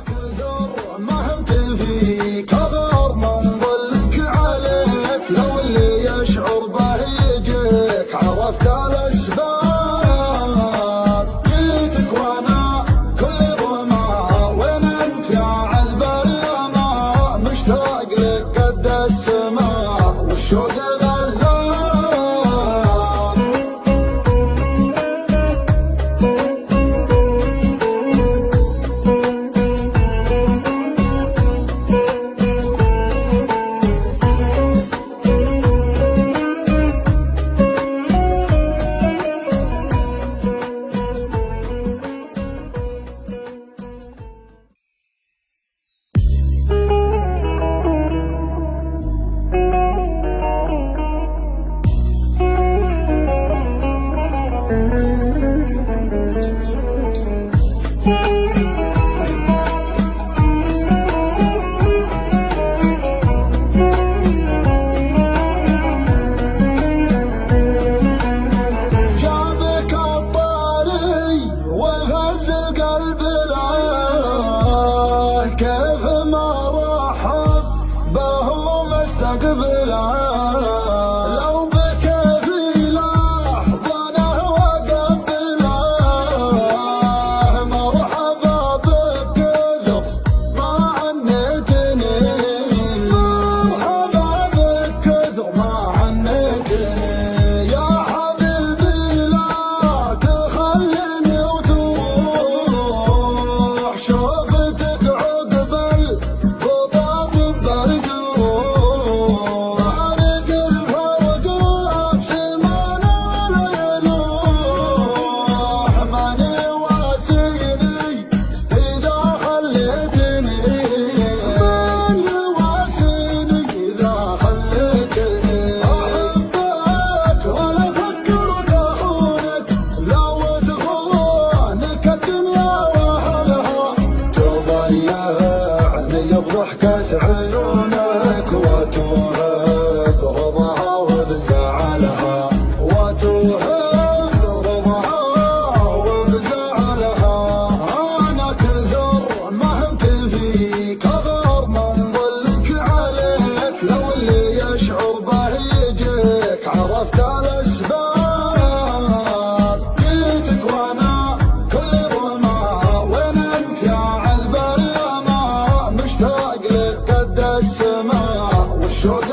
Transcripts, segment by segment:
كثر ما همت فيك أغار من ظلك عليك، لو اللي يشعر به يجيك عرفت الأسباب. جيتك وأنا كل ظما وين أنت يا عذب اليما، مشتاق لك قد السماء والشوق لو بكفي لحظنه وقبله، مرحبا بكثر ما عنتني، مرحبا بكثر ما عنتني. يا حبيبي لا تخليني وتروح، شوفتك عقب البطاط برجوع، ضحكة عيونك واتوه برضاها وبزعلها، واتوه برضاها وبزعلها. أنا كثر ما همت فيك أغار من ظلك عليك، لو اللي يشعر به يجيك عرفت الأسباب. جيتك وأنا كل ظما وين أنت يا عذب اليما، مشتاق لك قد السماء والشوق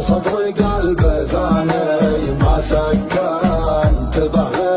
صدري قلبه ثاني ما سكن انتبه